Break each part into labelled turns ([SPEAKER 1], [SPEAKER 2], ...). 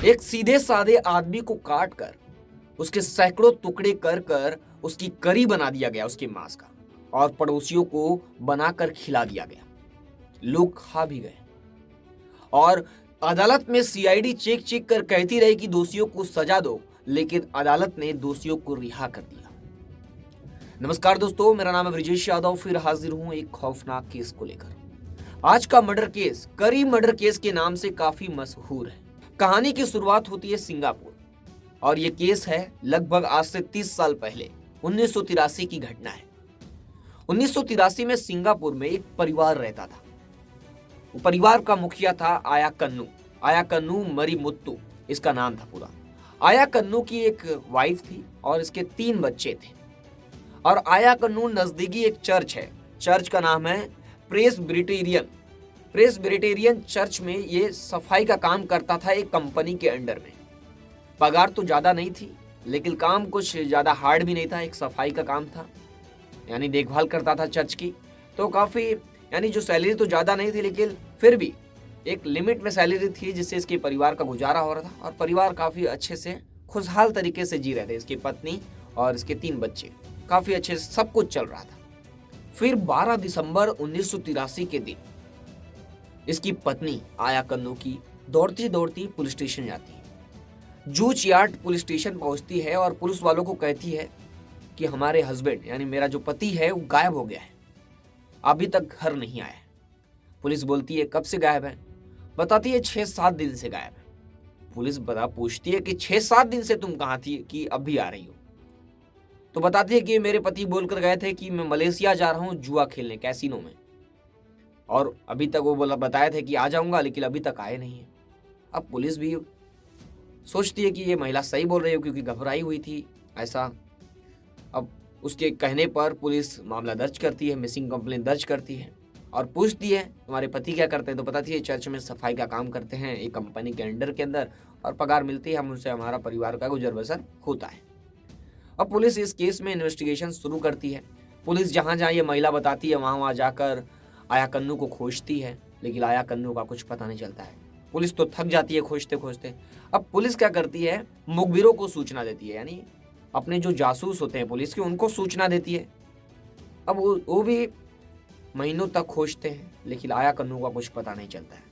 [SPEAKER 1] एक सीधे साधे आदमी को काट कर उसके सैकड़ों टुकड़े कर कर उसकी करी बना दिया गया उसके मांस का, और पड़ोसियों को बनाकर खिला दिया गया। लोग खा भी गए और अदालत में सीआईडी चेक चेक कर कहती रही कि दोषियों को सजा दो, लेकिन अदालत ने दोषियों को रिहा कर दिया। नमस्कार दोस्तों, मेरा नाम है ब्रिजेश यादव, फिर हाजिर हूं एक खौफनाक केस को लेकर। आज का मर्डर केस करी मर्डर केस के नाम से काफी मशहूर है। कहानी की शुरुआत होती है सिंगापुर, और ये केस है लगभग आज से 30 साल पहले 1983 की घटना है। 1983 में सिंगापुर में एक परिवार रहता था। वो परिवार का मुखिया था आया कन्नू मरिमुत्तु, इसका नाम था पूरा। आया कन्नू की एक वाइफ थी और इसके 3 बच्चे थे। और आया कन्नू नजदीकी एक चर्च है, चर्च का नाम है प्रेस्बिटेरियन चर्च में ये सफाई का काम करता था एक कंपनी के अंडर में। पगार तो ज्यादा नहीं थी, लेकिन काम कुछ ज्यादा हार्ड भी नहीं था, एक सफाई का काम था, यानी देखभाल करता था चर्च की। तो काफी यानी जो सैलरी तो ज्यादा नहीं थी, लेकिन फिर भी एक लिमिट में सैलरी थी जिससे इसके परिवार का गुजारा हो रहा था, और परिवार काफी अच्छे से खुशहाल तरीके से जी रहे थे। इसकी पत्नी और इसके 3 बच्चे काफी अच्छे से सब कुछ चल रहा था। फिर 12 दिसंबर 1983 के दिन इसकी पत्नी आया कन्नू की दौड़ती दौड़ती पुलिस स्टेशन जाती है। जूच यार्ड पुलिस स्टेशन पहुंचती है और पुलिस वालों को कहती है कि हमारे हस्बैंड यानी मेरा जो पति है वो गायब हो गया है, अभी तक घर नहीं आया है। पुलिस बोलती है कब से गायब है? बताती है 6-7 दिन से गायब है। पुलिस पूछती है कि 6-7 दिन से तुम कहाँ थी कि अभी आ रही हो? तो बताती है कि मेरे पति बोलकर गए थे कि मैं मलेशिया जा रहा हूँ जुआ खेलने कैसीनो में, और अभी तक वो बताए थे कि आ जाऊंगा, लेकिन अभी तक आए नहीं है। अब पुलिस भी सोचती है कि ये महिला सही बोल रही है, क्योंकि घबराई हुई थी ऐसा। अब उसके कहने पर पुलिस मामला दर्ज करती है, मिसिंग कंप्लेंट दर्ज करती है और पूछती है तुम्हारे पति क्या करते हैं? तो बताती है चर्च में सफाई का काम करते हैं एक कंपनी के अंडर के अंदर, और पगार मिलती है, हम उनसे हमारा परिवार का गुजर बसर होता है। अब पुलिस इस केस में इन्वेस्टिगेशन शुरू करती है। पुलिस जहां जहां ये महिला बताती है वहां जाकर आया कन्नू को खोजती है, लेकिन आया कन्नू का कुछ पता नहीं चलता है। पुलिस तो थक जाती है खोजते खोजते। अब पुलिस क्या करती है, मुखबिरों को सूचना देती है, यानी अपने जो जासूस होते हैं पुलिस के उनको सूचना देती है। अब वो भी महीनों तक खोजते हैं, लेकिन आया कन्नू का कुछ पता नहीं चलता है।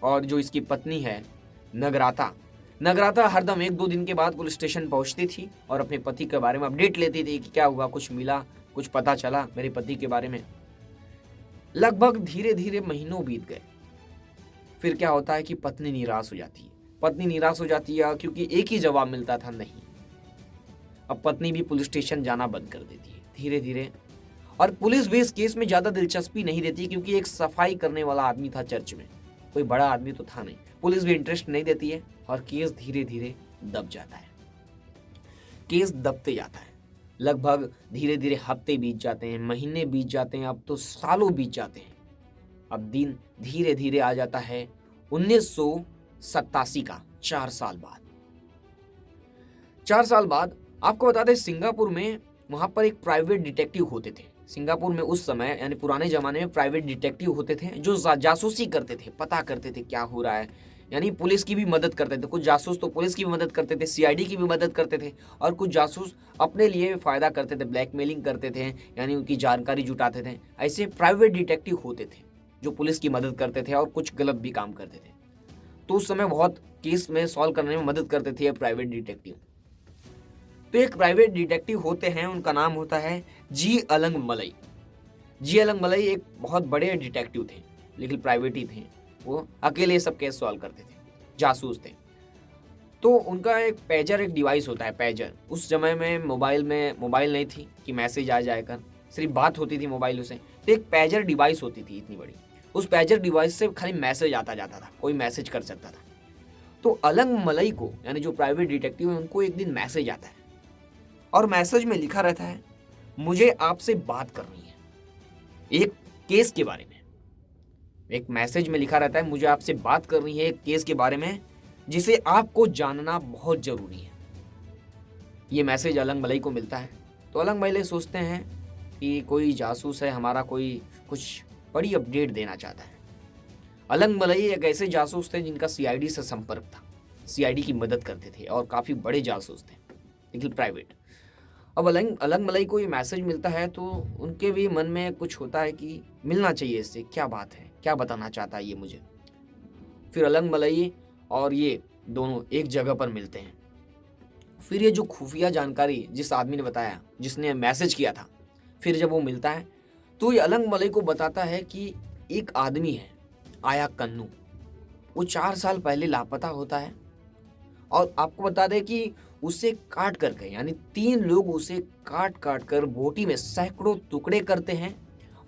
[SPEAKER 1] और जो इसकी पत्नी है नगराता हरदम 1-2 दिन के बाद पुलिस स्टेशन पहुंचती थी और अपने पति के बारे में अपडेट लेती थी कि क्या हुआ, कुछ मिला, कुछ पता चला मेरे पति के बारे में। लगभग धीरे धीरे महीनों बीत गए। फिर क्या होता है कि पत्नी निराश हो जाती है क्योंकि एक ही जवाब मिलता था, नहीं। अब पत्नी भी पुलिस स्टेशन जाना बंद कर देती है धीरे धीरे, और पुलिस भी इस केस में ज्यादा दिलचस्पी नहीं देती, क्योंकि एक सफाई करने वाला आदमी था चर्च में, कोई बड़ा आदमी तो था नहीं। पुलिस भी इंटरेस्ट नहीं देती है और केस धीरे धीरे दब जाता है। केस दबते जाता है, लगभग धीरे धीरे हफ्ते बीत जाते हैं, महीने बीत जाते हैं, अब तो सालों बीत जाते हैं। अब दिन धीरे धीरे आ जाता है 1987 का 4 साल बाद। 4 साल बाद आपको बता दें, सिंगापुर में वहां पर एक प्राइवेट डिटेक्टिव होते थे। सिंगापुर में उस समय यानी पुराने जमाने में प्राइवेट डिटेक्टिव होते थे जो जासूसी करते थे, पता करते थे क्या हो रहा है, यानी पुलिस की भी मदद करते थे। कुछ जासूस तो पुलिस की भी मदद करते थे, सीआईडी की भी मदद करते थे, और कुछ जासूस अपने लिए फायदा करते थे, ब्लैकमेलिंग करते थे, यानी उनकी जानकारी जुटाते थे। ऐसे प्राइवेट डिटेक्टिव होते थे जो पुलिस की मदद करते थे और कुछ गलत भी काम करते थे। तो उस समय बहुत केस में सॉल्व करने में मदद करते थे प्राइवेट डिटेक्टिव। तो एक प्राइवेट डिटेक्टिव होते हैं, उनका नाम होता है जी अलंग मलई एक बहुत बड़े डिटेक्टिव थे, लेकिन प्राइवेट ही थे। वो अकेले सब केस सॉल्व करते थे, जासूस थे। तो उनका एक पेजर, एक डिवाइस होता है पेजर। उस समय में मोबाइल नहीं थी कि मैसेज आ जाएगा, सिर्फ बात होती थी मोबाइलों से। तो एक पेजर डिवाइस होती थी इतनी बड़ी, उस पेजर डिवाइस से खाली मैसेज आता जाता था, कोई मैसेज कर सकता था। तो अलंग मलई को, यानी जो प्राइवेट डिटेक्टिव है, उनको एक दिन मैसेज आता है, और मैसेज में लिखा रहता है मुझे आपसे बात करनी है एक केस के बारे में। एक मैसेज में लिखा रहता है मुझे आपसे बात करनी है एक केस के बारे में जिसे आपको जानना बहुत जरूरी है। ये मैसेज अलंग मलई को मिलता है। तो अलंग मलई सोचते हैं कि कोई जासूस है हमारा, कोई कुछ बड़ी अपडेट देना चाहता है। अलंग मलई एक ऐसे जासूस थे जिनका सीआईडी से संपर्क था, सीआईडी की मदद करते थे और काफ़ी बड़े जासूस थे, लेकिन प्राइवेट। अब अलग अलग मलई को ये मैसेज मिलता है तो उनके भी मन में कुछ होता है कि मिलना चाहिए इससे, क्या बात है, क्या बताना चाहता है ये मुझे। फिर अलग मलई और ये दोनों एक जगह पर मिलते हैं। फिर ये जो खुफिया जानकारी जिस आदमी ने बताया, जिसने मैसेज किया था, फिर जब वो मिलता है तो ये अलग मलई को बताता है कि एक आदमी है आया कन्नू, वो 4 साल पहले लापता होता है। और आपको बता दें कि उसे काट करके, यानी 3 लोग उसे काट काट कर बोटी में सैकड़ों टुकड़े करते हैं,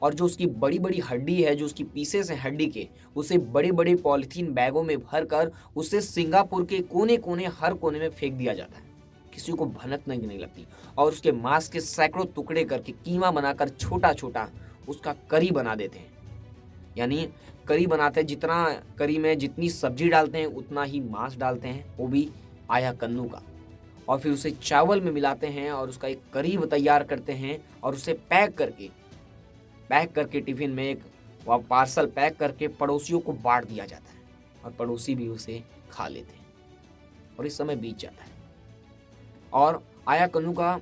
[SPEAKER 1] और जो उसकी बड़ी बड़ी हड्डी है, जो उसकी पीसेस हैं हड्डी के, उसे बड़े बड़े पॉलीथीन बैगों में भर कर उसे सिंगापुर के कोने कोने, हर कोने में फेंक दिया जाता है, किसी को भनक नहीं लगती। और उसके मांस के सैकड़ों टुकड़े करके कीमा बनाकर छोटा छोटा उसका करी बना देते हैं। यानी करी बनाते हैं, जितना करी में जितनी सब्जी डालते हैं उतना ही मांस डालते हैं, वो भी आया कन्नू का। और फिर उसे चावल में मिलाते हैं और उसका एक करी तैयार करते हैं, और उसे पैक करके टिफिन में एक पार्सल पैक करके पड़ोसियों को बांट दिया जाता है, और पड़ोसी भी उसे खा लेते हैं। और इस समय बीत जाता है और आया कन्नू का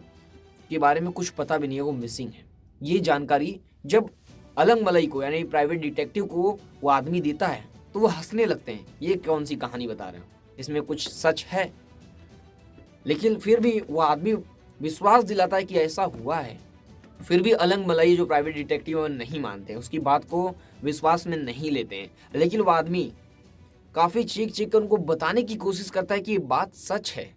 [SPEAKER 1] के बारे में कुछ पता भी नहीं है, वो मिसिंग है। ये जानकारी जब अलग मलई को, यानी प्राइवेट डिटेक्टिव को वो आदमी देता है तो वो हंसने लगते हैं, ये कौन सी कहानी बता रहे हो, इसमें कुछ सच है। लेकिन फिर भी वो आदमी विश्वास दिलाता है कि ऐसा हुआ है। फिर भी अलग मलई जो प्राइवेट डिटेक्टिव नहीं मानते, उसकी बात को विश्वास में नहीं लेते हैं। लेकिन वो आदमी काफी चीख चीख कर उनको बताने की कोशिश करता है कि ये बात सच है।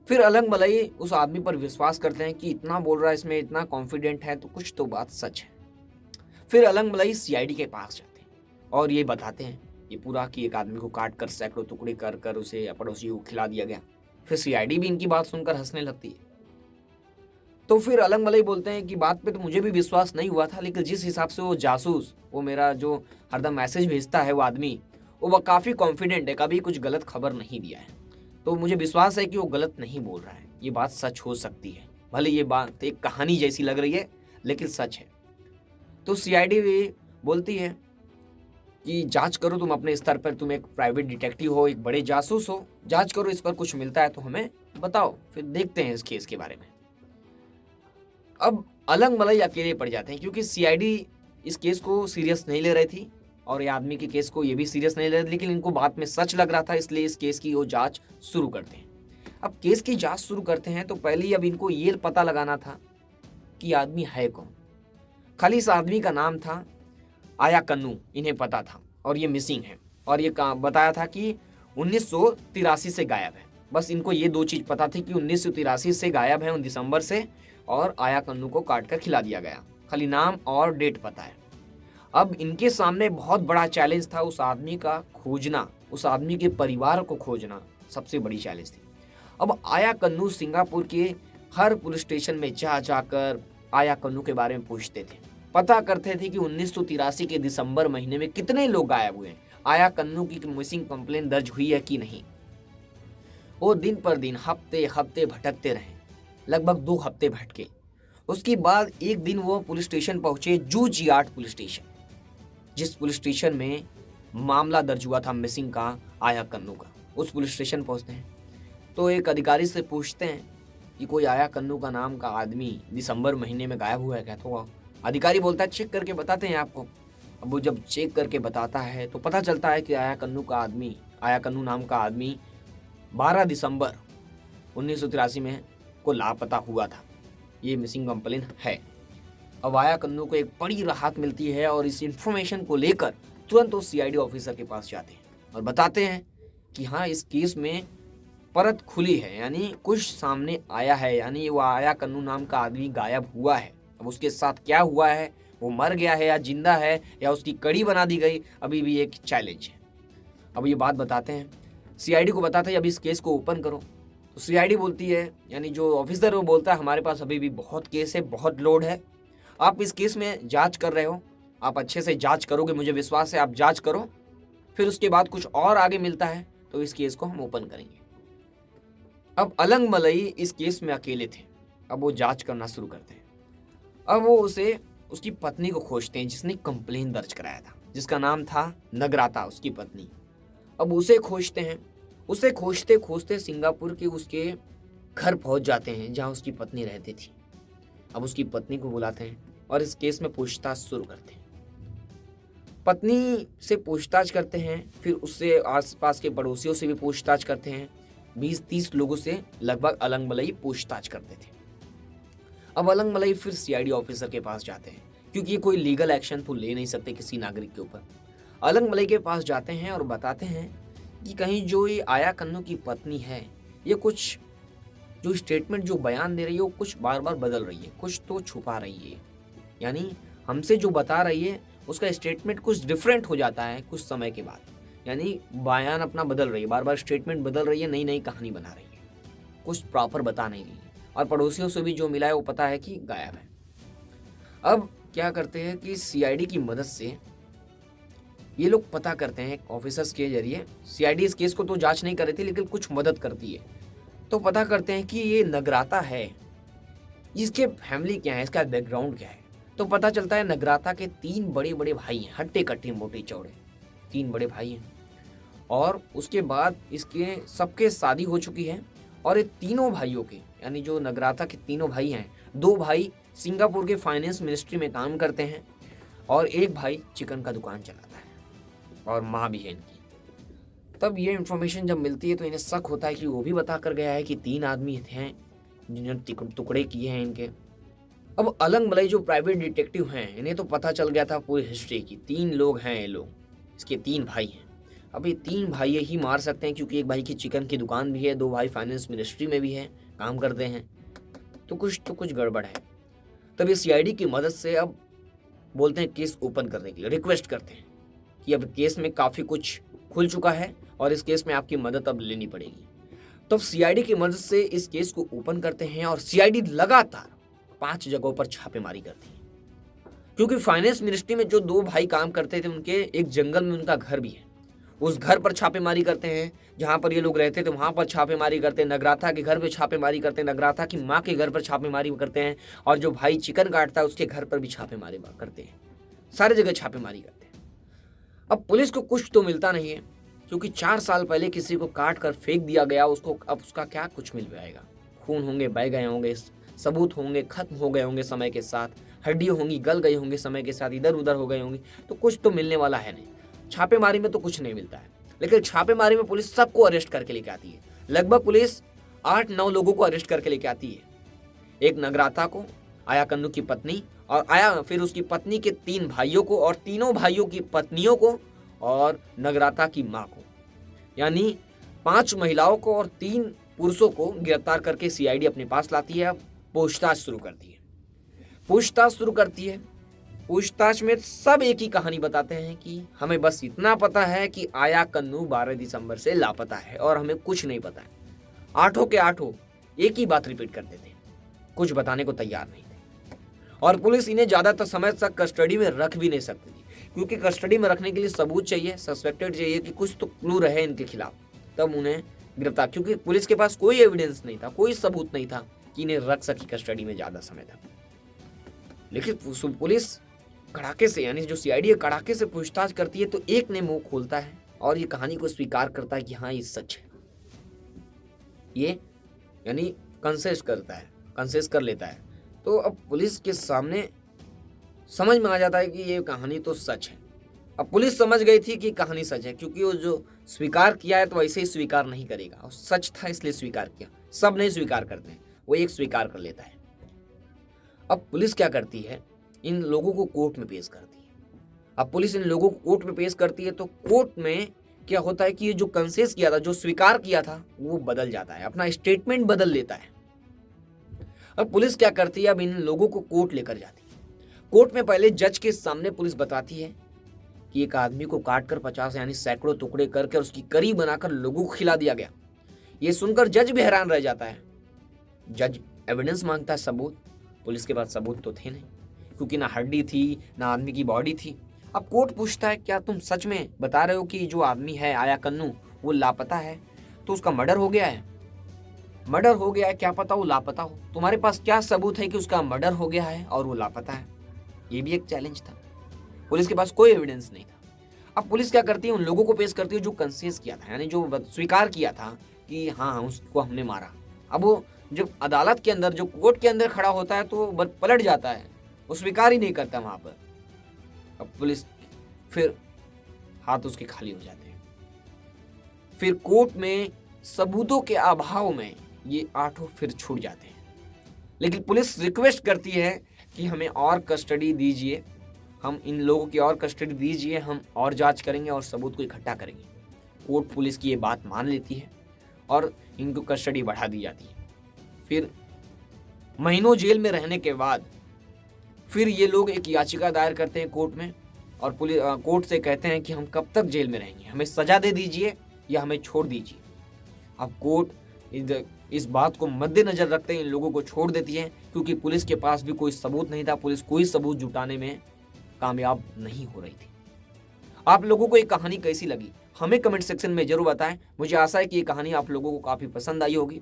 [SPEAKER 1] फिर अलग मलई उस आदमी पर विश्वास करते हैं कि इतना बोल रहा है, इसमें इतना कॉन्फिडेंट है, तो कुछ तो बात सच है। फिर अलग मलई सीआईडी के पास जाते हैं और ये बताते हैं ये पूरा कि एक आदमी को काट कर सैकड़ों टुकड़े कर कर उसे पड़ोसी को खिला दिया गया। फिर सीआईडी भी इनकी बात सुनकर हंसने लगती है। तो फिर अलग मलई बोलते हैं कि बात पे तो मुझे भी विश्वास नहीं हुआ था, लेकिन जिस हिसाब से वो जासूस, वो मेरा जो हरदम मैसेज भेजता है वो आदमी, वो काफ़ी कॉन्फिडेंट है, कभी कुछ गलत खबर नहीं दिया है, तो मुझे विश्वास है कि वो गलत नहीं बोल रहा है, ये बात सच हो सकती है। भले ये बात एक कहानी जैसी लग रही है लेकिन सच है। तो सीआईडी भी बोलती है कि जांच करो तुम अपने स्तर पर, तुम एक प्राइवेट डिटेक्टिव हो, एक बड़े जासूस हो, जांच करो, इस पर कुछ मिलता है तो हमें बताओ, फिर देखते हैं इस केस के बारे में। अब अलग मलई अकेले पड़ जाते हैं क्योंकि सीआईडी इस केस को सीरियस नहीं ले रही थी और ये आदमी के केस को ये भी सीरियस नहीं ले रहे, लेकिन इनको बात में सच लग रहा था, इसलिए इस केस की वो जांच शुरू करते हैं। अब केस की जांच शुरू करते हैं तो पहले ही अब इनको ये पता लगाना था कि आदमी है कौन। खाली इस आदमी का नाम था आया कन्नू, इन्हें पता था, और ये मिसिंग है, और ये बताया था कि 1983 से गायब है। बस इनको ये 2 चीज़ पता थी कि 1983 से गायब है, 19 दिसंबर से, और आया कन्नू को काट कर खिला दिया गया। खाली नाम और डेट पता है। अब इनके सामने बहुत बड़ा चैलेंज था उस आदमी का खोजना, उस आदमी के परिवार को खोजना सबसे बड़ी चैलेंज थी। अब आया कन्नू सिंगापुर के हर पुलिस स्टेशन में जाकर आया कन्नू के बारे में पूछते थे, पता करते थे कि 1983 के दिसंबर महीने में कितने लोग गायब हुए, आया कन्नू की मिसिंग कंप्लेन दर्ज हुई है कि नहीं। वो दिन पर दिन हफ्ते हफ्ते भटकते रहे, लगभग 2 हफ्ते भटके। उसके बाद एक दिन वो पुलिस स्टेशन पहुंचे, जूजियार्ड पुलिस स्टेशन, जिस पुलिस स्टेशन में मामला दर्ज हुआ था मिसिंग का, आया कन्नू का। उस पुलिस स्टेशन पहुंचते हैं तो एक अधिकारी से पूछते हैं कि कोई आया कन्नू का नाम का आदमी दिसंबर महीने में गायब हुआ है क्या। तो अधिकारी बोलता है चेक करके बताते हैं आपको। अब वो जब चेक करके बताता है तो पता चलता है कि आया कन्नू नाम का आदमी 12 दिसंबर 1983 में को लापता हुआ था। ये मिसिंग कंप्लेन है। अब आया कन्नू को एक बड़ी राहत मिलती है और इस इंफॉर्मेशन को लेकर तुरंत वो सीआईडी ऑफिसर के पास जाते हैं और बताते हैं कि हाँ, इस केस में परत खुली है, यानी कुछ सामने आया है, यानी वो आया कन्नू नाम का आदमी गायब हुआ है। अब उसके साथ क्या हुआ है, वो मर गया है या जिंदा है या उसकी कड़ी बना दी गई, अभी भी एक चैलेंज है। अब ये बात बताते हैं, सीआईडी को बताते हैं अब इस केस को ओपन करो। तो सीआईडी बोलती है, यानी जो ऑफिसर वो बोलता है हमारे पास अभी भी बहुत केस है, बहुत लोड है, आप इस केस में जांच कर रहे हो, आप अच्छे से जांच करोगे, मुझे विश्वास है, आप जांच करो, फिर उसके बाद कुछ और आगे मिलता है तो इस केस को हम ओपन करेंगे। अब अलग मलई इस केस में अकेले थे। अब वो जांच करना शुरू करते हैं। अब वो उसकी पत्नी को खोजते हैं जिसने कंप्लेन दर्ज कराया था, जिसका नाम था नगराता, उसकी पत्नी। अब उसे खोजते हैं उसे खोजते खोजते सिंगापुर के उसके घर पहुंच जाते हैं जहां उसकी पत्नी रहती थी। अब उसकी पत्नी को बुलाते हैं और इस केस में पूछताछ शुरू करते हैं। पत्नी से पूछताछ करते हैं, फिर उससे आसपास के पड़ोसियों से भी पूछताछ करते हैं। 20-30 लोगों से लगभग अलग मलई पूछताछ करते थे। अब अलग मलई फिर सीआईडी ऑफिसर के पास जाते हैं, क्योंकि ये कोई लीगल एक्शन तो ले नहीं सकते किसी नागरिक के ऊपर। अलग मलई के पास जाते हैं और बताते हैं कि कहीं जो ये आया कन्नू की पत्नी है, ये कुछ जो स्टेटमेंट जो बयान दे रही है वो कुछ बार बार बदल रही है, कुछ तो छुपा रही है। यानी हमसे जो बता रही है उसका स्टेटमेंट कुछ डिफरेंट हो जाता है कुछ समय के बाद। यानी बयान अपना बदल रही है, बार बार स्टेटमेंट बदल रही है, नई नई कहानी बना रही है, कुछ प्रॉपर बता नहीं रही है। और पड़ोसियों से भी जो मिला है वो पता है कि गायब है। अब क्या करते हैं कि सीआईडी की मदद से ये लोग पता करते हैं ऑफिसर्स के जरिए। सीआईडी इस केस को तो जांच नहीं कर रही थी, लेकिन कुछ मदद करती है। तो पता करते हैं कि ये नगराता है, इसके फैमिली क्या है, इसका बैकग्राउंड क्या है। तो पता चलता है नगराता के 3 बड़े बड़े भाई हैं, हट्टे कट्टे मोटे चौड़े 3 बड़े भाई हैं। और उसके बाद इसके सबके शादी हो चुकी है। और ये तीनों भाइयों के, यानी जो नगराता के तीनों भाई हैं, 2 भाई सिंगापुर के फाइनेंस मिनिस्ट्री में काम करते हैं और एक भाई चिकन का दुकान चलाता है और माँ भी है इनकी। तब ये इन्फॉर्मेशन जब मिलती है तो इन्हें शक होता है कि वो भी बता कर गया है कि 3 आदमी हैं जिन्होंने टुकड़े किए हैं इनके। अब अलग मलई जो प्राइवेट डिटेक्टिव हैं, इन्हें तो पता चल गया था पूरी हिस्ट्री की। 3 लोग हैं ये लोग, इसके 3 भाई हैं। अब ये 3 भाई ही मार सकते हैं, क्योंकि एक भाई की चिकन की दुकान भी है, 2 भाई फाइनेंस मिनिस्ट्री में भी है, काम करते हैं। तो कुछ गड़बड़ है। तब ये सीआईडी की मदद से अब बोलते हैं केस ओपन करने के लिए, रिक्वेस्ट करते हैं कि अब केस में काफ़ी कुछ खुल चुका है और इस केस में आपकी मदद अब लेनी पड़ेगी। तब सीआईडी की मदद से इस केस को ओपन करते हैं और सीआईडी लगातार 5 जगहों पर छापेमारी करती है। क्योंकि फाइनेंस मिनिस्ट्री में जो 2 भाई काम करते थे, उनके एक जंगल में उनका घर भी है, उस घर पर छापेमारी करते हैं। जहां पर ये लोग रहते थे वहां पर छापेमारी करते हैं, नगराता के घर पे छापेमारी करते हैं, नगराता की माँ के घर पर छापेमारी करते हैं, और जो भाई चिकन काटता है उसके घर पर भी छापेमारी करते हैं। सारी जगह छापेमारी करते हैं। अब पुलिस को कुछ तो मिलता नहीं है, क्योंकि 4 साल पहले किसी को काट कर फेंक दिया गया, उसको अब उसका क्या कुछ मिल जाएगा। खून होंगे, बह गए होंगे, सबूत होंगे, खत्म हो गए होंगे समय के साथ, हड्डियाँ होंगी गल गई होंगी समय के साथ, इधर उधर हो गई होंगी, तो कुछ तो मिलने वाला है नहीं। छापेमारी में तो कुछ नहीं मिलता है, लेकिन छापेमारी में पुलिस सबको अरेस्ट करके लेके आती है। लगभग पुलिस 8-9 लोगों को अरेस्ट करके लेके आती है। एक नगराता को, आया कन्नू की पत्नी, और आया फिर उसकी पत्नी के 3 भाइयों को, और तीनों भाइयों की पत्नियों को, और नगराता की माँ को। यानी 5 महिलाओं को और 3 पुरुषों को गिरफ्तार करके सीआईडी अपने पास लाती है। अब पूछताछ शुरू करती है। पूछताछ में सब एक ही कहानी बताते हैं कि हमें बस इतना पता है कि आया कन्नू 12 दिसंबर से लापता है और हमें कुछ नहीं पता है। 8 के 8 एक ही बात रिपीट करते थे, कुछ बताने को तैयार नहीं थे। और पुलिस इन्हें ज्यादातर समय तक कस्टडी में रख भी नहीं सकती थी, क्योंकि कस्टडी में रखने के लिए सबूत चाहिए, सस्पेक्टेड चाहिए कि कुछ तो क्लू रहे इनके खिलाफ, तब उन्हें गिरफ्तार। क्योंकि पुलिस के पास कोई एविडेंस नहीं था, कोई सबूत नहीं था कि इन्हें रख सकी कस्टडी में ज्यादा समय तक। लेकिन पुलिस कड़ाके से, यानी जो सीआईडी कड़ाके से पूछताछ करती है, तो एक ने मुंह खोलता है और ये कहानी को स्वीकार करता है कि हाँ ये सच है। ये यानी कंसेस कर लेता है। तो अब पुलिस के सामने समझ में आ जाता है कि ये कहानी तो सच है। अब पुलिस समझ गई थी कि कहानी सच है, क्योंकि वो जो स्वीकार किया है तो वैसे ही स्वीकार नहीं करेगा, और सच था इसलिए स्वीकार किया। सब नहीं स्वीकार करते हैं, वो एक स्वीकार कर लेता है। अब पुलिस क्या करती है, इन लोगों को कोर्ट में पेश करती है। अब पुलिस इन लोगों को कोर्ट में पेश करती है, तो कोर्ट में क्या होता है कि ये जो कंसेस किया था, जो स्वीकार किया था, वो बदल जाता है, अपना स्टेटमेंट बदल लेता है। अब पुलिस क्या करती है, अब इन लोगों को कोर्ट लेकर जाती है। कोर्ट में पहले जज के सामने पुलिस बताती है कि एक आदमी को काटकर 50 यानी सैकड़ों टुकड़े करके उसकी करी बनाकर लोगों को खिला दिया गया। ये सुनकर जज भी हैरान रह जाता है। जज एविडेंस मांगता है, सबूत। पुलिस के पास सबूत तो थे नहीं, क्योंकि ना हड्डी थी ना आदमी की बॉडी थी। अब कोर्ट पूछता है, क्या तुम सच में बता रहे हो कि जो आदमी है आया कन्नू वो लापता है, तो उसका मर्डर हो गया है? मर्डर हो गया है, क्या पता वो लापता हो। तुम्हारे पास क्या सबूत है कि उसका मर्डर हो गया है और वो लापता है? ये भी एक चैलेंज था। पुलिस के पास कोई एविडेंस नहीं था। अब पुलिस क्या करती है, उन लोगों को पेश करती है जो कंसेस किया था, यानी जो स्वीकार किया था कि हाँ उसको हमने मारा। अब वो जब अदालत के अंदर, जो कोर्ट के अंदर खड़ा होता है, तो वो पलट जाता है, वो स्वीकार ही नहीं करता वहां पर। अब पुलिस फिर हाथ उसके खाली हो जाते हैं। फिर कोर्ट में सबूतों के अभाव में ये आठों फिर छूट जाते हैं। लेकिन पुलिस रिक्वेस्ट करती है कि हमें और कस्टडी दीजिए, हम इन लोगों की और कस्टडी दीजिए, हम और जांच करेंगे और सबूत को इकट्ठा करेंगे। कोर्ट पुलिस की ये बात मान लेती है और इनको कस्टडी बढ़ा दी जाती है। फिर महीनों जेल में रहने के बाद फिर ये लोग एक याचिका दायर करते हैं कोर्ट में, और पुलिस कोर्ट से कहते हैं कि हम कब तक जेल में रहेंगे, हमें सजा दे दीजिए या हमें छोड़ दीजिए। अब कोर्ट इस बात को मद्देनजर रखते हैं इन लोगों को छोड़ देती है, क्योंकि पुलिस के पास भी कोई सबूत नहीं था, पुलिस कोई सबूत जुटाने में कामयाब नहीं हो रही थी। आप लोगों को ये कहानी कैसी लगी हमें कमेंट सेक्शन में जरूर बताएं। मुझे आशा है कि ये कहानी आप लोगों को काफी पसंद आई होगी।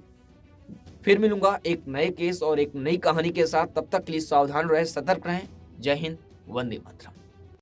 [SPEAKER 1] फिर मिलूंगा एक नए केस और एक नई कहानी के साथ। तब तक के लिए सावधान रहें, सतर्क रहें। जय हिंद, वंदे मातरम।